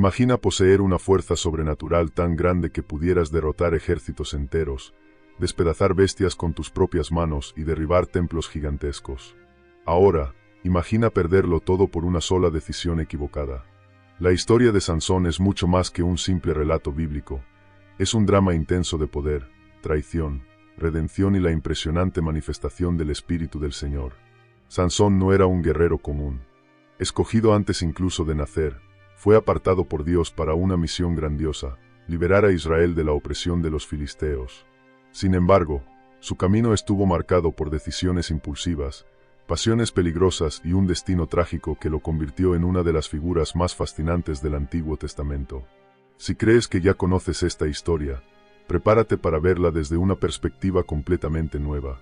Imagina poseer una fuerza sobrenatural tan grande que pudieras derrotar ejércitos enteros, despedazar bestias con tus propias manos y derribar templos gigantescos. Ahora, imagina perderlo todo por una sola decisión equivocada. La historia de Sansón es mucho más que un simple relato bíblico. Es un drama intenso de poder, traición, redención y la impresionante manifestación del Espíritu del Señor. Sansón no era un guerrero común. Escogido antes incluso de nacer, fue apartado por Dios para una misión grandiosa: liberar a Israel de la opresión de los filisteos. Sin embargo, su camino estuvo marcado por decisiones impulsivas, pasiones peligrosas y un destino trágico que lo convirtió en una de las figuras más fascinantes del Antiguo Testamento. Si crees que ya conoces esta historia, prepárate para verla desde una perspectiva completamente nueva.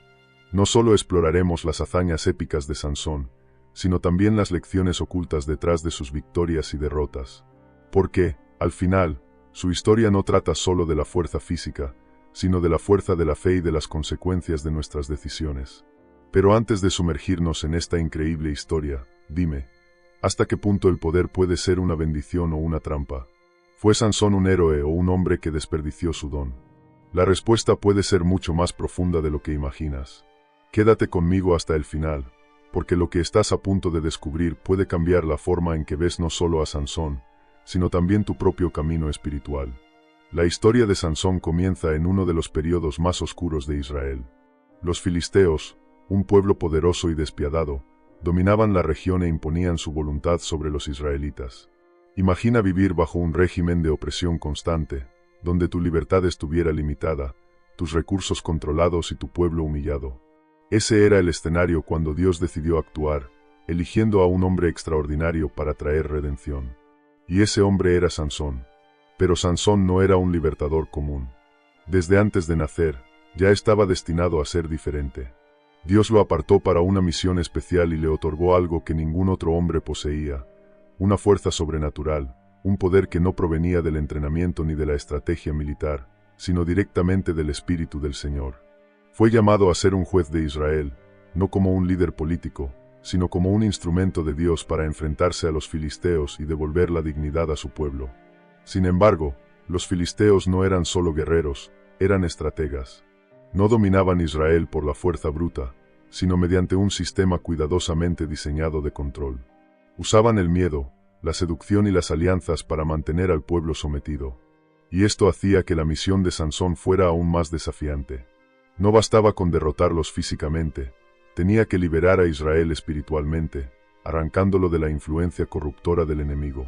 No solo exploraremos las hazañas épicas de Sansón, sino también las lecciones ocultas detrás de sus victorias y derrotas. Porque, al final, su historia no trata solo de la fuerza física, sino de la fuerza de la fe y de las consecuencias de nuestras decisiones. Pero antes de sumergirnos en esta increíble historia, dime, ¿hasta qué punto el poder puede ser una bendición o una trampa? ¿Fue Sansón un héroe o un hombre que desperdició su don? La respuesta puede ser mucho más profunda de lo que imaginas. Quédate conmigo hasta el final, porque lo que estás a punto de descubrir puede cambiar la forma en que ves no solo a Sansón, sino también tu propio camino espiritual. La historia de Sansón comienza en uno de los periodos más oscuros de Israel. Los filisteos, un pueblo poderoso y despiadado, dominaban la región e imponían su voluntad sobre los israelitas. Imagina vivir bajo un régimen de opresión constante, donde tu libertad estuviera limitada, tus recursos controlados y tu pueblo humillado. Ese era el escenario cuando Dios decidió actuar, eligiendo a un hombre extraordinario para traer redención. Y ese hombre era Sansón. Pero Sansón no era un libertador común. Desde antes de nacer, ya estaba destinado a ser diferente. Dios lo apartó para una misión especial y le otorgó algo que ningún otro hombre poseía: una fuerza sobrenatural, un poder que no provenía del entrenamiento ni de la estrategia militar, sino directamente del Espíritu del Señor. Fue llamado a ser un juez de Israel, no como un líder político, sino como un instrumento de Dios para enfrentarse a los filisteos y devolver la dignidad a su pueblo. Sin embargo, los filisteos no eran solo guerreros, eran estrategas. No dominaban Israel por la fuerza bruta, sino mediante un sistema cuidadosamente diseñado de control. Usaban el miedo, la seducción y las alianzas para mantener al pueblo sometido. Y esto hacía que la misión de Sansón fuera aún más desafiante. No bastaba con derrotarlos físicamente, tenía que liberar a Israel espiritualmente, arrancándolo de la influencia corruptora del enemigo.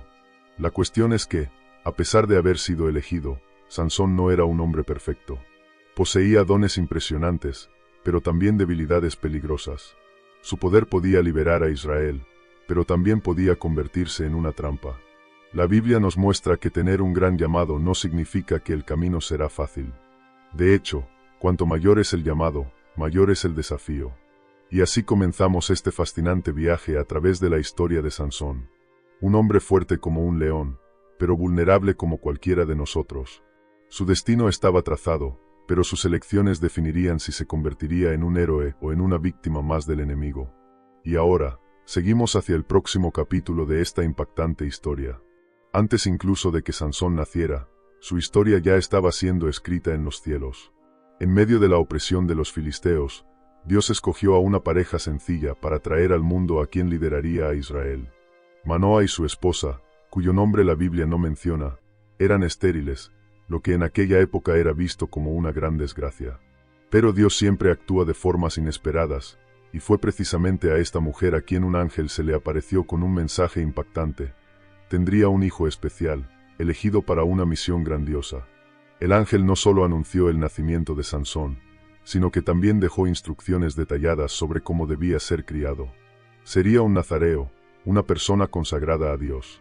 La cuestión es que, a pesar de haber sido elegido, Sansón no era un hombre perfecto. Poseía dones impresionantes, pero también debilidades peligrosas. Su poder podía liberar a Israel, pero también podía convertirse en una trampa. La Biblia nos muestra que tener un gran llamado no significa que el camino será fácil. De hecho, cuanto mayor es el llamado, mayor es el desafío. Y así comenzamos este fascinante viaje a través de la historia de Sansón. Un hombre fuerte como un león, pero vulnerable como cualquiera de nosotros. Su destino estaba trazado, pero sus elecciones definirían si se convertiría en un héroe o en una víctima más del enemigo. Y ahora, seguimos hacia el próximo capítulo de esta impactante historia. Antes incluso de que Sansón naciera, su historia ya estaba siendo escrita en los cielos. En medio de la opresión de los filisteos, Dios escogió a una pareja sencilla para traer al mundo a quien lideraría a Israel. Manoa y su esposa, cuyo nombre la Biblia no menciona, eran estériles, lo que en aquella época era visto como una gran desgracia. Pero Dios siempre actúa de formas inesperadas, y fue precisamente a esta mujer a quien un ángel se le apareció con un mensaje impactante. Tendría un hijo especial, elegido para una misión grandiosa. El ángel no solo anunció el nacimiento de Sansón, sino que también dejó instrucciones detalladas sobre cómo debía ser criado. Sería un nazareo, una persona consagrada a Dios.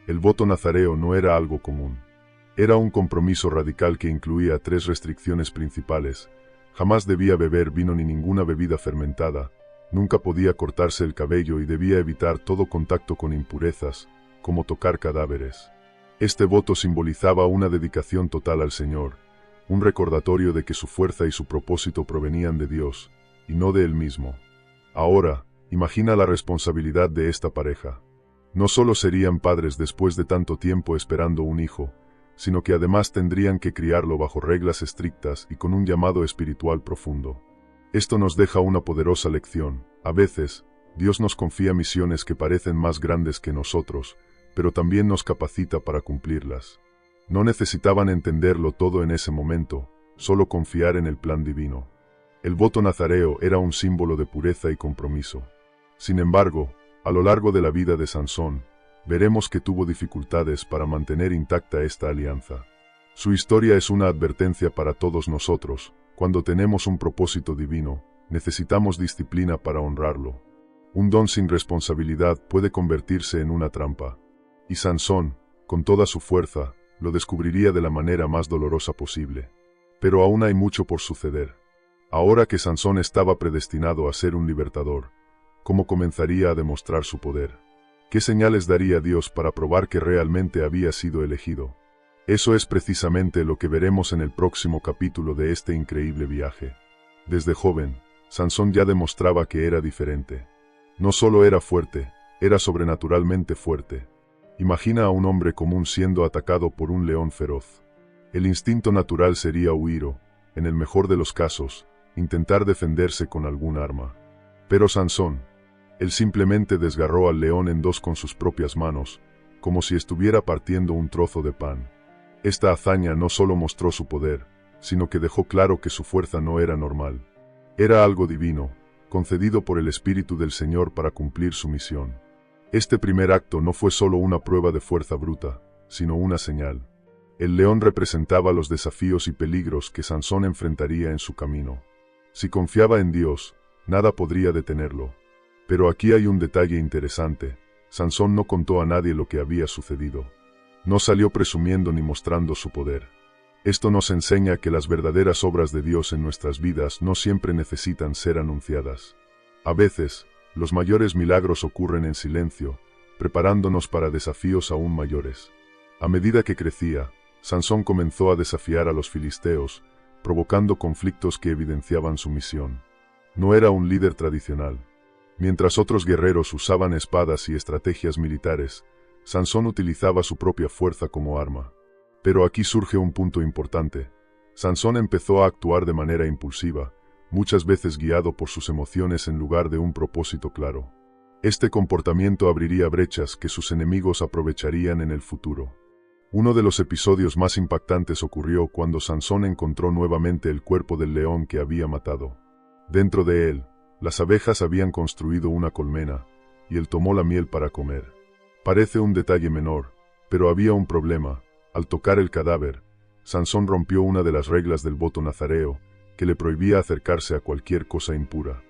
El voto nazareo no era algo común. Era un compromiso radical que incluía 3 restricciones principales: jamás debía beber vino ni ninguna bebida fermentada, nunca podía cortarse el cabello y debía evitar todo contacto con impurezas, como tocar cadáveres. Este voto simbolizaba una dedicación total al Señor, un recordatorio de que su fuerza y su propósito provenían de Dios, y no de él mismo. Ahora, imagina la responsabilidad de esta pareja. No solo serían padres después de tanto tiempo esperando un hijo, sino que además tendrían que criarlo bajo reglas estrictas y con un llamado espiritual profundo. Esto nos deja una poderosa lección. A veces, Dios nos confía misiones que parecen más grandes que nosotros, pero también nos capacita para cumplirlas. No necesitaban entenderlo todo en ese momento, solo confiar en el plan divino. El voto nazareo era un símbolo de pureza y compromiso. Sin embargo, a lo largo de la vida de Sansón, veremos que tuvo dificultades para mantener intacta esta alianza. Su historia es una advertencia para todos nosotros. Cuando tenemos un propósito divino, necesitamos disciplina para honrarlo. Un don sin responsabilidad puede convertirse en una trampa. Y Sansón, con toda su fuerza, lo descubriría de la manera más dolorosa posible. Pero aún hay mucho por suceder. Ahora que Sansón estaba predestinado a ser un libertador, ¿cómo comenzaría a demostrar su poder? ¿Qué señales daría Dios para probar que realmente había sido elegido? Eso es precisamente lo que veremos en el próximo capítulo de este increíble viaje. Desde joven, Sansón ya demostraba que era diferente. No solo era fuerte, era sobrenaturalmente fuerte. Imagina a un hombre común siendo atacado por un león feroz. El instinto natural sería huir o, en el mejor de los casos, intentar defenderse con algún arma. Pero Sansón, él simplemente desgarró al león en dos con sus propias manos, como si estuviera partiendo un trozo de pan. Esta hazaña no solo mostró su poder, sino que dejó claro que su fuerza no era normal. Era algo divino, concedido por el Espíritu del Señor para cumplir su misión. Este primer acto no fue solo una prueba de fuerza bruta, sino una señal. El león representaba los desafíos y peligros que Sansón enfrentaría en su camino. Si confiaba en Dios, nada podría detenerlo. Pero aquí hay un detalle interesante. Sansón no contó a nadie lo que había sucedido. No salió presumiendo ni mostrando su poder. Esto nos enseña que las verdaderas obras de Dios en nuestras vidas no siempre necesitan ser anunciadas. A veces, los mayores milagros ocurren en silencio, preparándonos para desafíos aún mayores. A medida que crecía, Sansón comenzó a desafiar a los filisteos, provocando conflictos que evidenciaban su misión. No era un líder tradicional. Mientras otros guerreros usaban espadas y estrategias militares, Sansón utilizaba su propia fuerza como arma. Pero aquí surge un punto importante. Sansón empezó a actuar de manera impulsiva, muchas veces guiado por sus emociones en lugar de un propósito claro. Este comportamiento abriría brechas que sus enemigos aprovecharían en el futuro. Uno de los episodios más impactantes ocurrió cuando Sansón encontró nuevamente el cuerpo del león que había matado. Dentro de él, las abejas habían construido una colmena, y él tomó la miel para comer. Parece un detalle menor, pero había un problema. Al tocar el cadáver, Sansón rompió una de las reglas del voto nazareo, que le prohibía acercarse a cualquier cosa impura.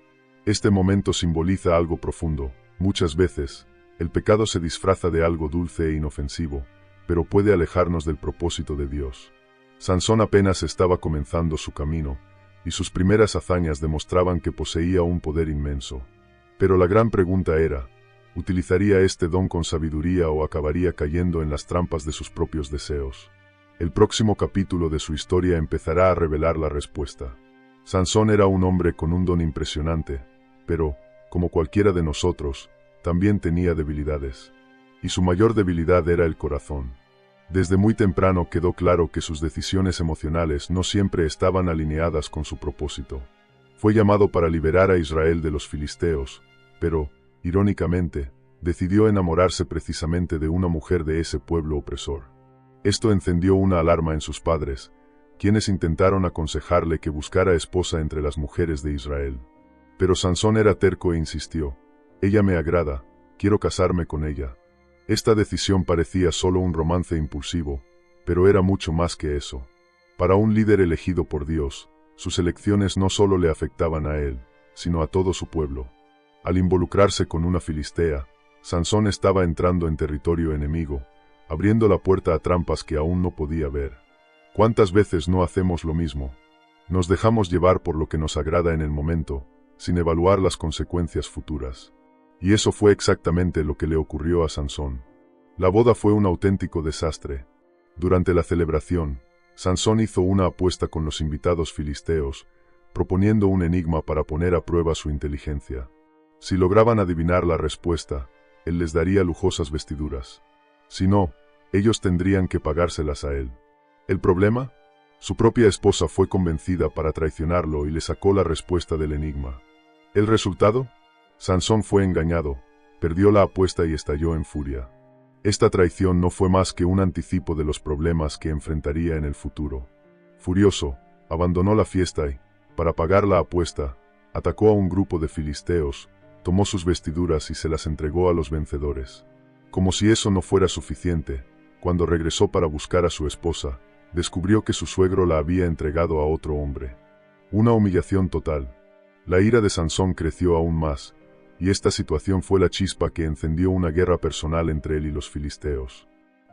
Este momento simboliza algo profundo. Muchas veces, el pecado se disfraza de algo dulce e inofensivo, pero puede alejarnos del propósito de Dios. Sansón apenas estaba comenzando su camino, y sus primeras hazañas demostraban que poseía un poder inmenso. Pero la gran pregunta era, ¿utilizaría este don con sabiduría o acabaría cayendo en las trampas de sus propios deseos? El próximo capítulo de su historia empezará a revelar la respuesta. Sansón era un hombre con un don impresionante, pero, como cualquiera de nosotros, también tenía debilidades. Y su mayor debilidad era el corazón. Desde muy temprano quedó claro que sus decisiones emocionales no siempre estaban alineadas con su propósito. Fue llamado para liberar a Israel de los filisteos, pero, irónicamente, decidió enamorarse precisamente de una mujer de ese pueblo opresor. Esto encendió una alarma en sus padres, quienes intentaron aconsejarle que buscara esposa entre las mujeres de Israel. Pero Sansón era terco e insistió: «Ella me agrada, quiero casarme con ella». Esta decisión parecía solo un romance impulsivo, pero era mucho más que eso. Para un líder elegido por Dios, sus elecciones no solo le afectaban a él, sino a todo su pueblo. Al involucrarse con una filistea, Sansón estaba entrando en territorio enemigo, abriendo la puerta a trampas que aún no podía ver. ¿Cuántas veces no hacemos lo mismo? Nos dejamos llevar por lo que nos agrada en el momento, sin evaluar las consecuencias futuras. Y eso fue exactamente lo que le ocurrió a Sansón. La boda fue un auténtico desastre. Durante la celebración, Sansón hizo una apuesta con los invitados filisteos, proponiendo un enigma para poner a prueba su inteligencia. Si lograban adivinar la respuesta, él les daría lujosas vestiduras. Si no, ellos tendrían que pagárselas a él. ¿El problema? Su propia esposa fue convencida para traicionarlo y le sacó la respuesta del enigma. ¿El resultado? Sansón fue engañado, perdió la apuesta y estalló en furia. Esta traición no fue más que un anticipo de los problemas que enfrentaría en el futuro. Furioso, abandonó la fiesta y, para pagar la apuesta, atacó a un grupo de filisteos, tomó sus vestiduras y se las entregó a los vencedores. Como si eso no fuera suficiente, cuando regresó para buscar a su esposa, descubrió que su suegro la había entregado a otro hombre. Una humillación total. La ira de Sansón creció aún más, y esta situación fue la chispa que encendió una guerra personal entre él y los filisteos.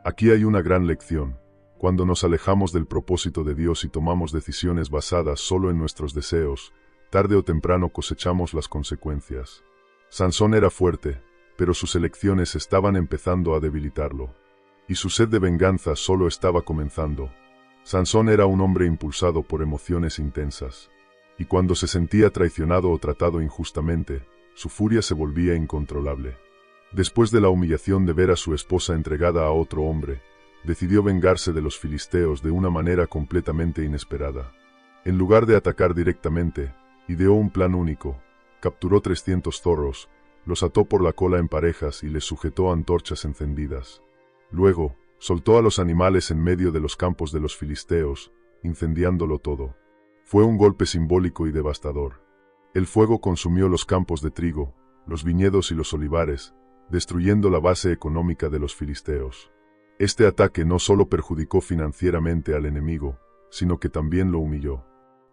Aquí hay una gran lección. Cuando nos alejamos del propósito de Dios y tomamos decisiones basadas solo en nuestros deseos, tarde o temprano cosechamos las consecuencias. Sansón era fuerte, pero sus elecciones estaban empezando a debilitarlo. Y su sed de venganza solo estaba comenzando. Sansón era un hombre impulsado por emociones intensas. Y cuando se sentía traicionado o tratado injustamente, su furia se volvía incontrolable. Después de la humillación de ver a su esposa entregada a otro hombre, decidió vengarse de los filisteos de una manera completamente inesperada. En lugar de atacar directamente, ideó un plan único. Capturó 300 zorros, los ató por la cola en parejas y les sujetó antorchas encendidas. Luego, soltó a los animales en medio de los campos de los filisteos, incendiándolo todo. Fue un golpe simbólico y devastador. El fuego consumió los campos de trigo, los viñedos y los olivares, destruyendo la base económica de los filisteos. Este ataque no solo perjudicó financieramente al enemigo, sino que también lo humilló.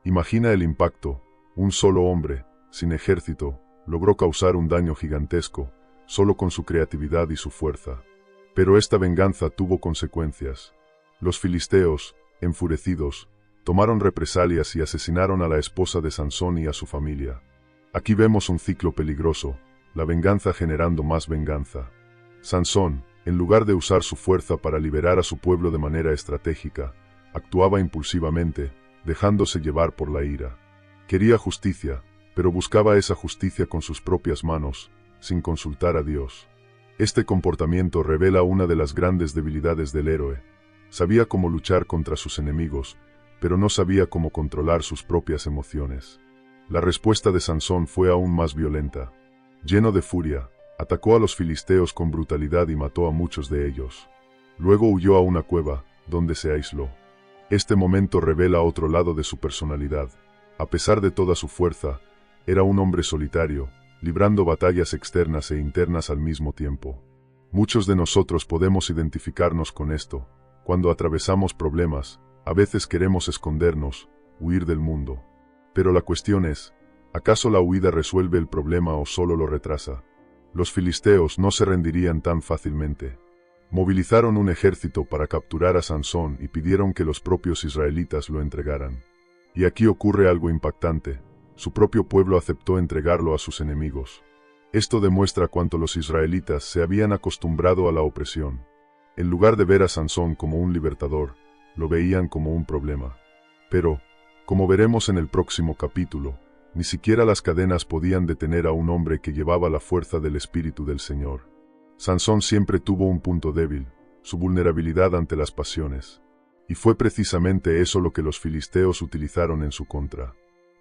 Imagina el impacto. Un solo hombre, sin ejército, logró causar un daño gigantesco, solo con su creatividad y su fuerza. Pero esta venganza tuvo consecuencias. Los filisteos, enfurecidos, tomaron represalias y asesinaron a la esposa de Sansón y a su familia. Aquí vemos un ciclo peligroso, la venganza generando más venganza. Sansón, en lugar de usar su fuerza para liberar a su pueblo de manera estratégica, actuaba impulsivamente, dejándose llevar por la ira. Quería justicia, pero buscaba esa justicia con sus propias manos, sin consultar a Dios. Este comportamiento revela una de las grandes debilidades del héroe. Sabía cómo luchar contra sus enemigos, pero no sabía cómo controlar sus propias emociones. La respuesta de Sansón fue aún más violenta. Lleno de furia, atacó a los filisteos con brutalidad y mató a muchos de ellos. Luego huyó a una cueva, donde se aisló. Este momento revela otro lado de su personalidad. A pesar de toda su fuerza, era un hombre solitario, librando batallas externas e internas al mismo tiempo. Muchos de nosotros podemos identificarnos con esto. Cuando atravesamos problemas, a veces queremos escondernos, huir del mundo. Pero la cuestión es, ¿acaso la huida resuelve el problema o solo lo retrasa? Los filisteos no se rendirían tan fácilmente. Movilizaron un ejército para capturar a Sansón y pidieron que los propios israelitas lo entregaran. Y aquí ocurre algo impactante. Su propio pueblo aceptó entregarlo a sus enemigos. Esto demuestra cuánto los israelitas se habían acostumbrado a la opresión. En lugar de ver a Sansón como un libertador, lo veían como un problema. Pero, como veremos en el próximo capítulo, ni siquiera las cadenas podían detener a un hombre que llevaba la fuerza del Espíritu del Señor. Sansón siempre tuvo un punto débil, su vulnerabilidad ante las pasiones. Y fue precisamente eso lo que los filisteos utilizaron en su contra.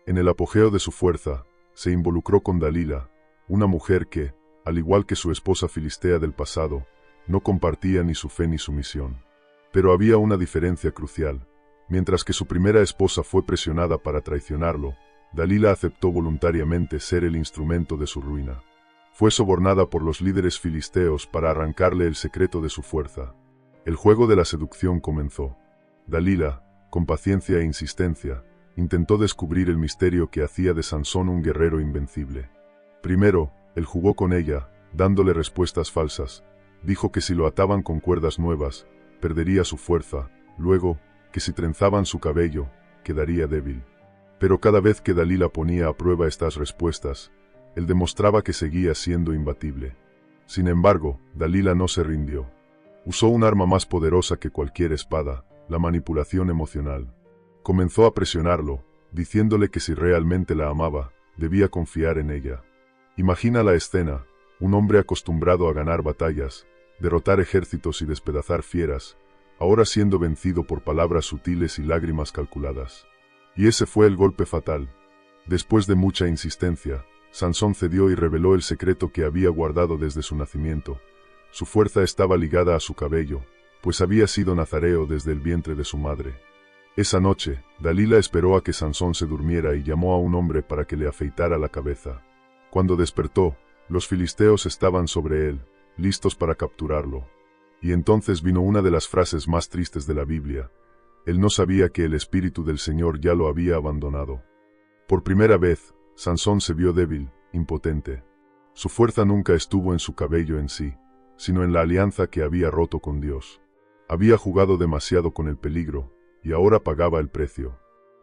En el apogeo de su fuerza, se involucró con Dalila, una mujer que, al igual que su esposa filistea del pasado, no compartía ni su fe ni su misión. Pero había una diferencia crucial. Mientras que su primera esposa fue presionada para traicionarlo, Dalila aceptó voluntariamente ser el instrumento de su ruina. Fue sobornada por los líderes filisteos para arrancarle el secreto de su fuerza. El juego de la seducción comenzó. Dalila, con paciencia e insistencia, intentó descubrir el misterio que hacía de Sansón un guerrero invencible. Primero, él jugó con ella, dándole respuestas falsas. Dijo que si lo ataban con cuerdas nuevas, perdería su fuerza, luego, que si trenzaban su cabello, quedaría débil. Pero cada vez que Dalila ponía a prueba estas respuestas, él demostraba que seguía siendo imbatible. Sin embargo, Dalila no se rindió. Usó un arma más poderosa que cualquier espada, la manipulación emocional. Comenzó a presionarlo, diciéndole que si realmente la amaba, debía confiar en ella. Imagina la escena. un hombre acostumbrado a ganar batallas, derrotar ejércitos y despedazar fieras, ahora siendo vencido por palabras sutiles y lágrimas calculadas. Y ese fue el golpe fatal. Después de mucha insistencia, Sansón cedió y reveló el secreto que había guardado desde su nacimiento. Su fuerza estaba ligada a su cabello, pues había sido nazareo desde el vientre de su madre. Esa noche, Dalila esperó a que Sansón se durmiera y llamó a un hombre para que le afeitara la cabeza. Cuando despertó, los filisteos estaban sobre él, listos para capturarlo. Y entonces vino una de las frases más tristes de la Biblia. Él no sabía que el Espíritu del Señor ya lo había abandonado. Por primera vez, Sansón se vio débil, impotente. Su fuerza nunca estuvo en su cabello en sí, sino en la alianza que había roto con Dios. Había jugado demasiado con el peligro, y ahora pagaba el precio.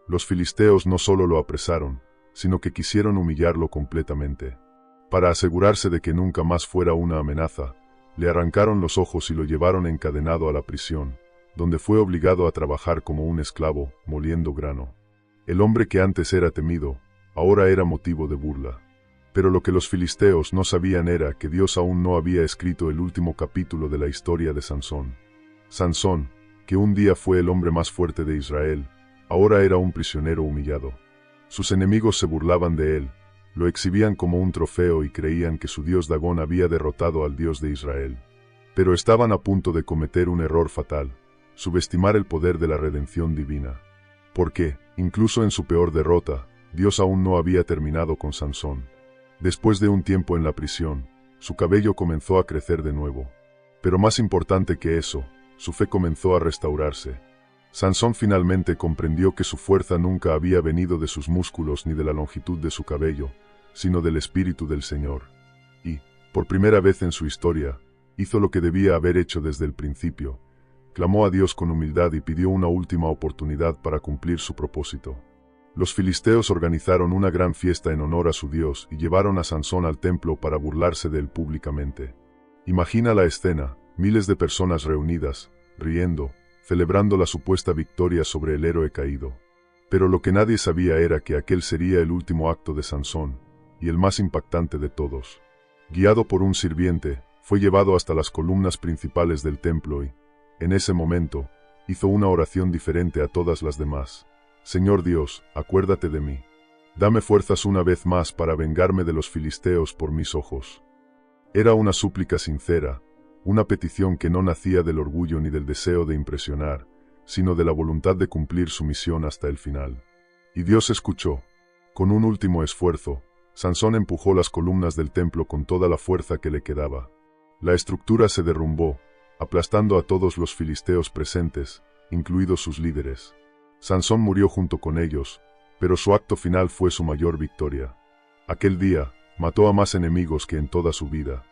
Los filisteos no solo lo apresaron, sino que quisieron humillarlo completamente. Para asegurarse de que nunca más fuera una amenaza, le arrancaron los ojos y lo llevaron encadenado a la prisión, donde fue obligado a trabajar como un esclavo, moliendo grano. El hombre que antes era temido, ahora era motivo de burla. Pero lo que los filisteos no sabían era que Dios aún no había escrito el último capítulo de la historia de Sansón. Sansón, que un día fue el hombre más fuerte de Israel, ahora era un prisionero humillado. Sus enemigos se burlaban de él, lo exhibían como un trofeo y creían que su dios Dagón había derrotado al Dios de Israel. Pero estaban a punto de cometer un error fatal, subestimar el poder de la redención divina. Porque, incluso en su peor derrota, Dios aún no había terminado con Sansón. Después de un tiempo en la prisión, su cabello comenzó a crecer de nuevo. Pero más importante que eso, su fe comenzó a restaurarse. Sansón finalmente comprendió que su fuerza nunca había venido de sus músculos ni de la longitud de su cabello, sino del Espíritu del Señor. Y, por primera vez en su historia, hizo lo que debía haber hecho desde el principio. Clamó a Dios con humildad y pidió una última oportunidad para cumplir su propósito. Los filisteos organizaron una gran fiesta en honor a su Dios y llevaron a Sansón al templo para burlarse de él públicamente. Imagina la escena, miles de personas reunidas, riendo, celebrando la supuesta victoria sobre el héroe caído. Pero lo que nadie sabía era que aquel sería el último acto de Sansón, y el más impactante de todos. Guiado por un sirviente, fue llevado hasta las columnas principales del templo y, en ese momento, hizo una oración diferente a todas las demás. Señor Dios, acuérdate de mí. Dame fuerzas una vez más para vengarme de los filisteos por mis ojos. Era una súplica sincera, una petición que no nacía del orgullo ni del deseo de impresionar, sino de la voluntad de cumplir su misión hasta el final. Y Dios escuchó. Con un último esfuerzo, Sansón empujó las columnas del templo con toda la fuerza que le quedaba. La estructura se derrumbó, aplastando a todos los filisteos presentes, incluidos sus líderes. Sansón murió junto con ellos, pero su acto final fue su mayor victoria. Aquel día, mató a más enemigos que en toda su vida.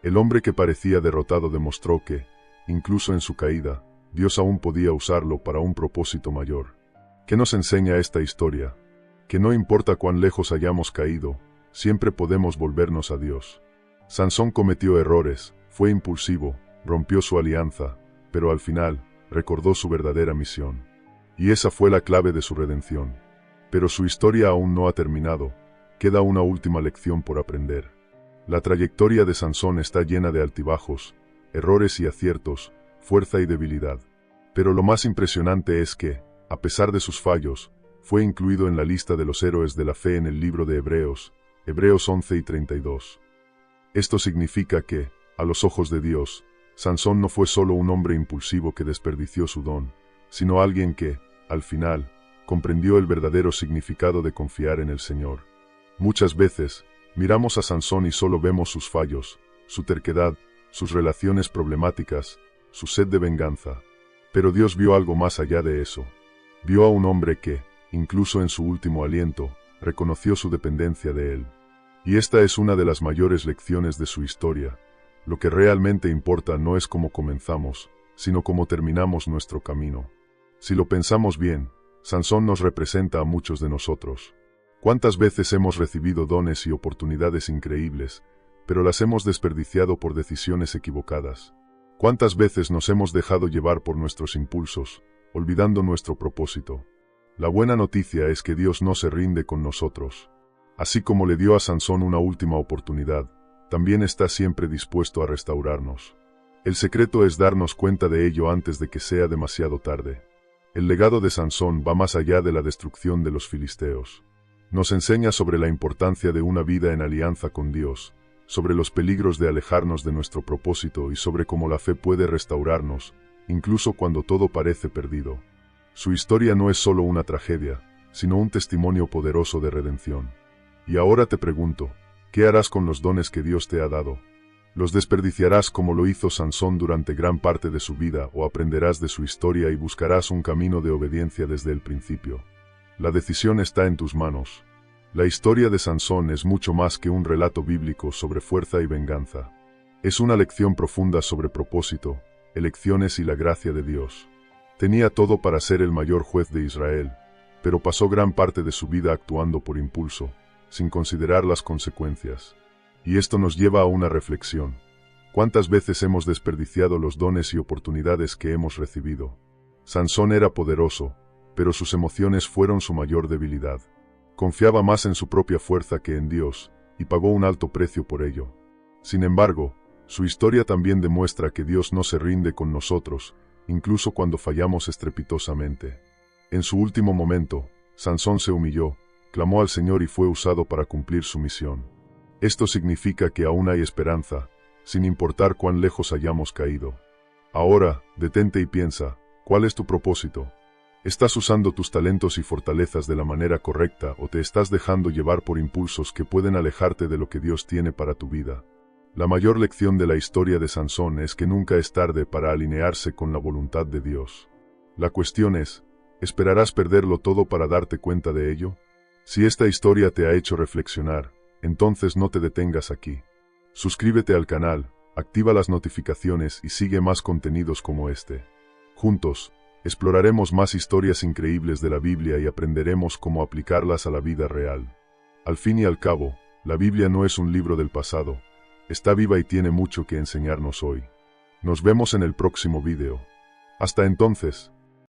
El hombre que parecía derrotado demostró que, incluso en su caída, Dios aún podía usarlo para un propósito mayor. ¿Qué nos enseña esta historia? Que no importa cuán lejos hayamos caído, siempre podemos volvernos a Dios. Sansón cometió errores, fue impulsivo, rompió su alianza, pero al final, recordó su verdadera misión. Y esa fue la clave de su redención. Pero su historia aún no ha terminado, queda una última lección por aprender. La trayectoria de Sansón está llena de altibajos, errores y aciertos, fuerza y debilidad. Pero lo más impresionante es que, a pesar de sus fallos, fue incluido en la lista de los héroes de la fe en el libro de Hebreos, Hebreos 11 y 32. Esto significa que, a los ojos de Dios, Sansón no fue solo un hombre impulsivo que desperdició su don, sino alguien que, al final, comprendió el verdadero significado de confiar en el Señor. Muchas veces, miramos a Sansón y solo vemos sus fallos, su terquedad, sus relaciones problemáticas, su sed de venganza. Pero Dios vio algo más allá de eso. Vio a un hombre que, incluso en su último aliento, reconoció su dependencia de él. Y esta es una de las mayores lecciones de su historia. Lo que realmente importa no es cómo comenzamos, sino cómo terminamos nuestro camino. Si lo pensamos bien, Sansón nos representa a muchos de nosotros. ¿Cuántas veces hemos recibido dones y oportunidades increíbles, pero las hemos desperdiciado por decisiones equivocadas? ¿Cuántas veces nos hemos dejado llevar por nuestros impulsos, olvidando nuestro propósito? La buena noticia es que Dios no se rinde con nosotros. Así como le dio a Sansón una última oportunidad, también está siempre dispuesto a restaurarnos. El secreto es darnos cuenta de ello antes de que sea demasiado tarde. El legado de Sansón va más allá de la destrucción de los filisteos. Nos enseña sobre la importancia de una vida en alianza con Dios, sobre los peligros de alejarnos de nuestro propósito y sobre cómo la fe puede restaurarnos, incluso cuando todo parece perdido. Su historia no es solo una tragedia, sino un testimonio poderoso de redención. Y ahora te pregunto, ¿qué harás con los dones que Dios te ha dado? ¿Los desperdiciarás como lo hizo Sansón durante gran parte de su vida o aprenderás de su historia y buscarás un camino de obediencia desde el principio? La decisión está en tus manos. La historia de Sansón es mucho más que un relato bíblico sobre fuerza y venganza. Es una lección profunda sobre propósito, elecciones y la gracia de Dios. Tenía todo para ser el mayor juez de Israel, pero pasó gran parte de su vida actuando por impulso, sin considerar las consecuencias. Y esto nos lleva a una reflexión. ¿Cuántas veces hemos desperdiciado los dones y oportunidades que hemos recibido? Sansón era poderoso, pero sus emociones fueron su mayor debilidad. Confiaba más en su propia fuerza que en Dios, y pagó un alto precio por ello. Sin embargo, su historia también demuestra que Dios no se rinde con nosotros, incluso cuando fallamos estrepitosamente. En su último momento, Sansón se humilló, clamó al Señor y fue usado para cumplir su misión. Esto significa que aún hay esperanza, sin importar cuán lejos hayamos caído. Ahora, detente y piensa, ¿cuál es tu propósito? ¿Estás usando tus talentos y fortalezas de la manera correcta o te estás dejando llevar por impulsos que pueden alejarte de lo que Dios tiene para tu vida? La mayor lección de la historia de Sansón es que nunca es tarde para alinearse con la voluntad de Dios. La cuestión es, ¿esperarás perderlo todo para darte cuenta de ello? Si esta historia te ha hecho reflexionar, entonces no te detengas aquí. Suscríbete al canal, activa las notificaciones y sigue más contenidos como este. Juntos, exploraremos más historias increíbles de la Biblia y aprenderemos cómo aplicarlas a la vida real. Al fin y al cabo, la Biblia no es un libro del pasado, está viva y tiene mucho que enseñarnos hoy. Nos vemos en el próximo video. Hasta entonces.